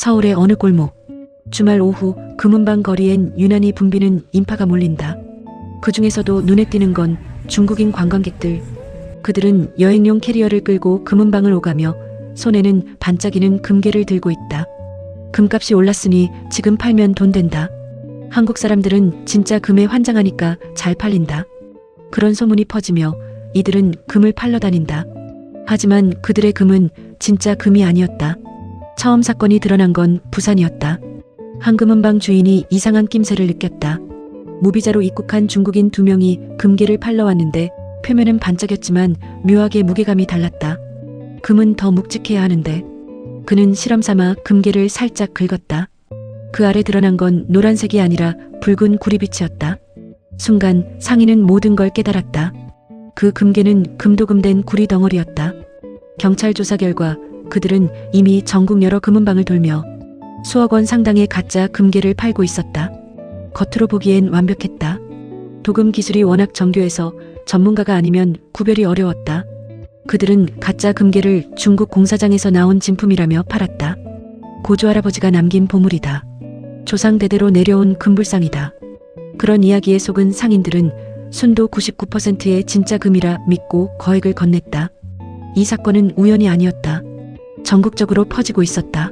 서울의 어느 골목. 주말 오후 금은방 거리엔 유난히 붐비는 인파가 몰린다. 그 중에서도 눈에 띄는 건 중국인 관광객들. 그들은 여행용 캐리어를 끌고 금은방을 오가며 손에는 반짝이는 금괴를 들고 있다. 금값이 올랐으니 지금 팔면 돈 된다. 한국 사람들은 진짜 금에 환장하니까 잘 팔린다. 그런 소문이 퍼지며 이들은 금을 팔러 다닌다. 하지만 그들의 금은 진짜 금이 아니었다. 처음 사건이 드러난 건 부산이었다. 한 금은방 주인이 이상한 낌새를 느꼈다. 무비자로 입국한 중국인 2명이 금괴를 팔러 왔는데 표면은 반짝였지만 묘하게 무게감이 달랐다. 금은 더 묵직해야 하는데. 그는 실험삼아 금괴를 살짝 긁었다. 그 아래 드러난 건 노란색이 아니라 붉은 구리빛이었다. 순간 상인은 모든 걸 깨달았다. 그 금괴는 금도금된 구리 덩어리였다. 경찰 조사 결과 그들은 이미 전국 여러 금은방을 돌며 수억 원 상당의 가짜 금괴를 팔고 있었다. 겉으로 보기엔 완벽했다. 도금 기술이 워낙 정교해서 전문가가 아니면 구별이 어려웠다. 그들은 가짜 금괴를 중국 공사장에서 나온 진품이라며 팔았다. 고조할아버지가 남긴 보물이다. 조상대대로 내려온 금불상이다. 그런 이야기에 속은 상인들은 순도 99%의 진짜 금이라 믿고 거액을 건넸다. 이 사건은 우연이 아니었다. 전국적으로 퍼지고 있었다.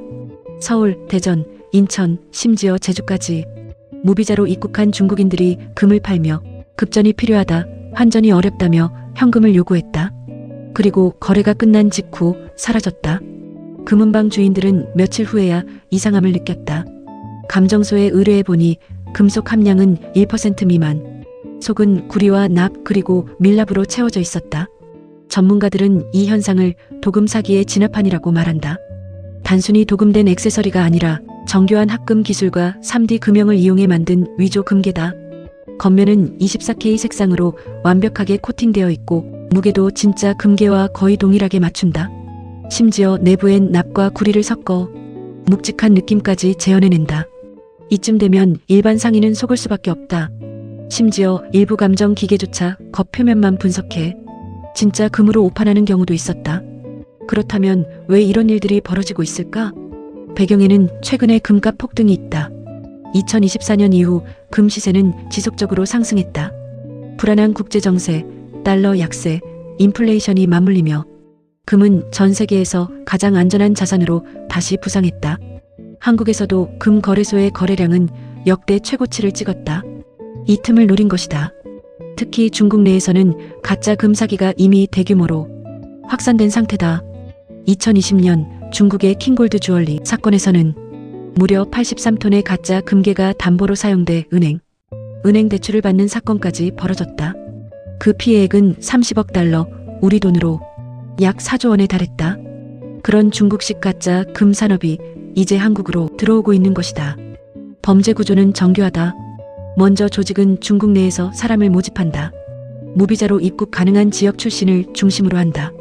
서울, 대전, 인천, 심지어 제주까지 무비자로 입국한 중국인들이 금을 팔며 급전이 필요하다, 환전이 어렵다며 현금을 요구했다. 그리고 거래가 끝난 직후 사라졌다. 금은방 주인들은 며칠 후에야 이상함을 느꼈다. 감정소에 의뢰해보니 금속 함량은 1% 미만, 속은 구리와 납 그리고 밀랍으로 채워져 있었다. 전문가들은 이 현상을 도금 사기의 진압판이라고 말한다. 단순히 도금된 액세서리가 아니라 정교한 합금 기술과 3D 금형을 이용해 만든 위조 금괴다. 겉면은 24K 색상으로 완벽하게 코팅되어 있고 무게도 진짜 금괴와 거의 동일하게 맞춘다. 심지어 내부엔 납과 구리를 섞어 묵직한 느낌까지 재현해낸다. 이쯤 되면 일반 상인은 속을 수밖에 없다. 심지어 일부 감정 기계조차 겉표면만 분석해 진짜 금으로 오판하는 경우도 있었다. 그렇다면 왜 이런 일들이 벌어지고 있을까? 배경에는 최근의 금값 폭등이 있다. 2024년 이후 금 시세는 지속적으로 상승했다. 불안한 국제정세, 달러 약세, 인플레이션이 맞물리며 금은 전 세계에서 가장 안전한 자산으로 다시 부상했다. 한국에서도 금 거래소의 거래량은 역대 최고치를 찍었다. 이 틈을 노린 것이다. 특히 중국 내에서는 가짜 금 사기가 이미 대규모로 확산된 상태다. 2020년 중국의 킹골드 주얼리 사건에서는 무려 83톤의 가짜 금괴가 담보로 사용돼 은행 대출을 받는 사건까지 벌어졌다. 그 피해액은 30억 달러, 우리 돈으로 약 4조 원에 달했다. 그런 중국식 가짜 금 산업이 이제 한국으로 들어오고 있는 것이다. 범죄 구조는 정교하다. 먼저 조직은 중국 내에서 사람을 모집한다. 무비자로 입국 가능한 지역 출신을 중심으로 한다.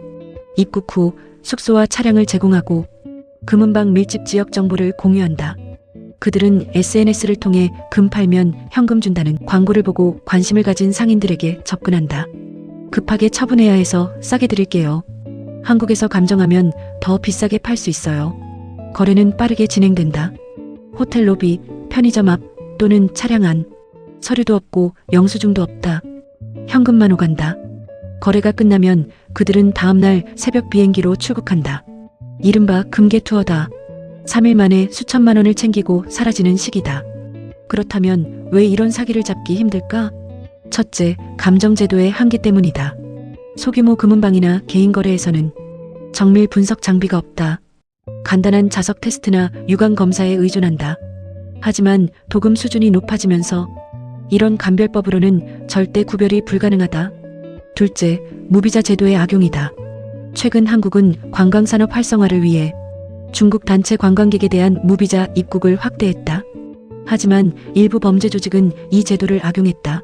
입국 후 숙소와 차량을 제공하고 금은방 밀집 지역 정보를 공유한다. 그들은 SNS를 통해 금 팔면 현금 준다는 광고를 보고 관심을 가진 상인들에게 접근한다. 급하게 처분해야 해서 싸게 드릴게요. 한국에서 감정하면 더 비싸게 팔 수 있어요. 거래는 빠르게 진행된다. 호텔 로비, 편의점 앞 또는 차량 안. 서류도 없고 영수증도 없다. 현금만 오간다. 거래가 끝나면 그들은 다음날 새벽 비행기로 출국한다. 이른바 금괴 투어다. 3일 만에 수천만 원을 챙기고 사라지는 시기다. 그렇다면 왜 이런 사기를 잡기 힘들까? 첫째, 감정제도의 한계 때문이다. 소규모 금은방이나 개인 거래에서는 정밀 분석 장비가 없다. 간단한 자석 테스트나 유관 검사에 의존한다. 하지만 도금 수준이 높아지면서 이런 감별법으로는 절대 구별이 불가능하다. 둘째, 무비자 제도의 악용이다. 최근 한국은 관광산업 활성화를 위해 중국 단체 관광객에 대한 무비자 입국을 확대했다. 하지만 일부 범죄 조직은 이 제도를 악용했다.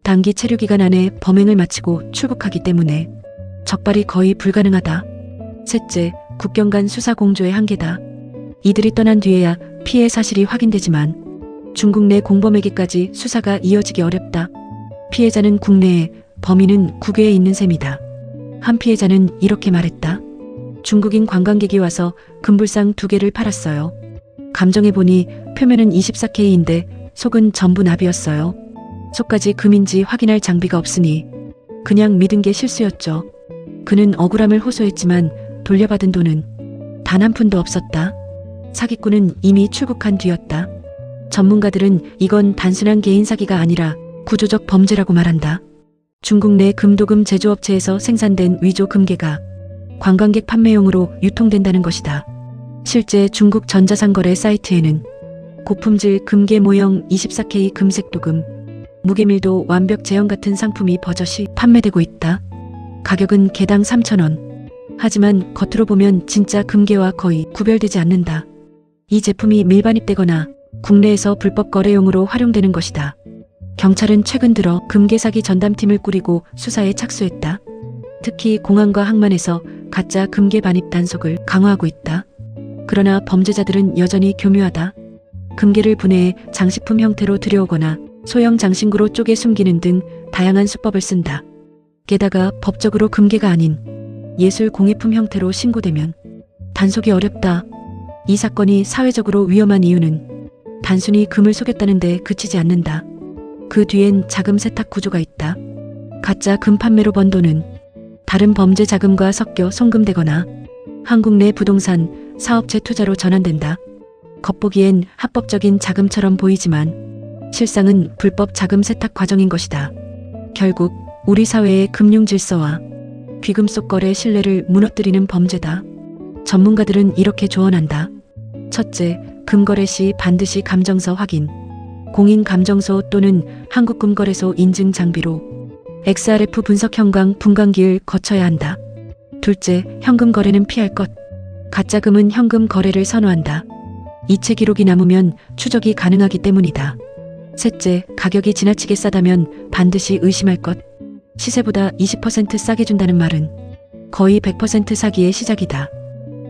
단기 체류 기간 안에 범행을 마치고 출국하기 때문에 적발이 거의 불가능하다. 셋째, 국경 간 수사 공조의 한계다. 이들이 떠난 뒤에야 피해 사실이 확인되지만 중국 내 공범에게까지 수사가 이어지기 어렵다. 피해자는 국내에, 범인은 국외에 있는 셈이다. 한 피해자는 이렇게 말했다. 중국인 관광객이 와서 금불상 2개를 팔았어요. 감정해보니 표면은 24K인데 속은 전부 납이었어요. 속까지 금인지 확인할 장비가 없으니 그냥 믿은 게 실수였죠. 그는 억울함을 호소했지만 돌려받은 돈은 단 한 푼도 없었다. 사기꾼은 이미 출국한 뒤였다. 전문가들은 이건 단순한 개인 사기가 아니라 구조적 범죄라고 말한다. 중국 내 금도금 제조업체에서 생산된 위조 금괴가 관광객 판매용으로 유통된다는 것이다. 실제 중국 전자상거래 사이트에는 고품질 금괴 모형 24K 금색 도금, 무게밀도 완벽 제형 같은 상품이 버젓이 판매되고 있다. 가격은 개당 3,000원. 하지만 겉으로 보면 진짜 금괴와 거의 구별되지 않는다. 이 제품이 밀반입되거나 국내에서 불법 거래용으로 활용되는 것이다. 경찰은 최근 들어 금괴 사기 전담팀을 꾸리고 수사에 착수했다. 특히 공항과 항만에서 가짜 금괴 반입 단속을 강화하고 있다. 그러나 범죄자들은 여전히 교묘하다. 금괴를 분해해 장식품 형태로 들여오거나 소형 장신구로 쪼개 숨기는 등 다양한 수법을 쓴다. 게다가 법적으로 금괴가 아닌 예술 공예품 형태로 신고되면 단속이 어렵다. 이 사건이 사회적으로 위험한 이유는 단순히 금을 속였다는 데 그치지 않는다. 그 뒤엔 자금 세탁 구조가 있다. 가짜 금 판매로 번 돈은 다른 범죄 자금과 섞여 송금되거나 한국 내 부동산, 사업체 투자로 전환된다. 겉보기엔 합법적인 자금처럼 보이지만 실상은 불법 자금 세탁 과정인 것이다. 결국 우리 사회의 금융 질서와 귀금 속 거래 신뢰를 무너뜨리는 범죄다. 전문가들은 이렇게 조언한다. 첫째, 금거래 시 반드시 감정서 확인. 공인감정소 또는 한국금거래소 인증 장비로 XRF 분석 현황 분광기를 거쳐야 한다. 둘째, 현금 거래는 피할 것. 가짜금은 현금 거래를 선호한다. 이체 기록이 남으면 추적이 가능하기 때문이다. 셋째, 가격이 지나치게 싸다면 반드시 의심할 것. 시세보다 20% 싸게 준다는 말은 거의 100% 사기의 시작이다.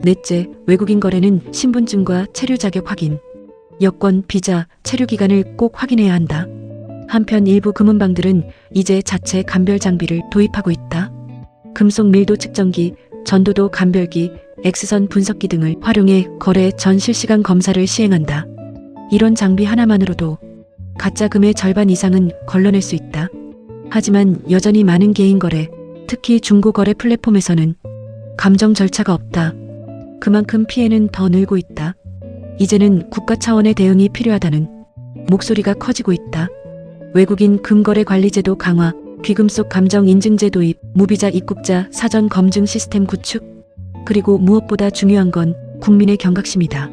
넷째, 외국인 거래는 신분증과 체류 자격 확인, 여권, 비자, 체류 기간을 꼭 확인해야 한다. 한편 일부 금은방들은 이제 자체 감별 장비를 도입하고 있다. 금속 밀도 측정기, 전도도 감별기, X선 분석기 등을 활용해 거래 전 실시간 검사를 시행한다. 이런 장비 하나만으로도 가짜 금의 절반 이상은 걸러낼 수 있다. 하지만 여전히 많은 개인 거래, 특히 중고거래 플랫폼에서는 감정 절차가 없다. 그만큼 피해는 더 늘고 있다. 이제는 국가 차원의 대응이 필요하다는 목소리가 커지고 있다. 외국인 금거래 관리제도 강화, 귀금 속 감정 인증제 도입, 무비자 입국자 사전 검증 시스템 구축, 그리고 무엇보다 중요한 건 국민의 경각심이다.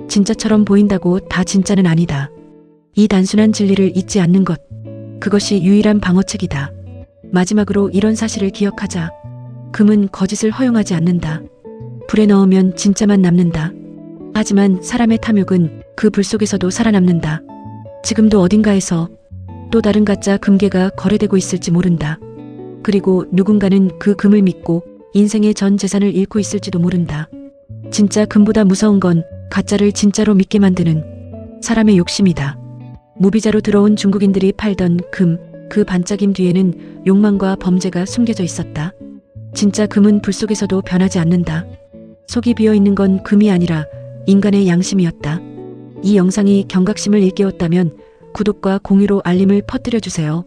진짜처럼 보인다고 다 진짜는 아니다. 이 단순한 진리를 잊지 않는 것, 그것이 유일한 방어책이다. 마지막으로 이런 사실을 기억하자. 금은 거짓을 허용하지 않는다. 불에 넣으면 진짜만 남는다. 하지만 사람의 탐욕은 그 불 속에서도 살아남는다. 지금도 어딘가에서 또 다른 가짜 금괴가 거래되고 있을지 모른다. 그리고 누군가는 그 금을 믿고 인생의 전 재산을 잃고 있을지도 모른다. 진짜 금보다 무서운 건 가짜를 진짜로 믿게 만드는 사람의 욕심이다. 무비자로 들어온 중국인들이 팔던 금, 그 반짝임 뒤에는 욕망과 범죄가 숨겨져 있었다. 진짜 금은 불 속에서도 변하지 않는다. 속이 비어있는 건 금이 아니라 인간의 양심이었다. 이 영상이 경각심을 일깨웠다면 구독과 공유로 알림을 퍼뜨려주세요.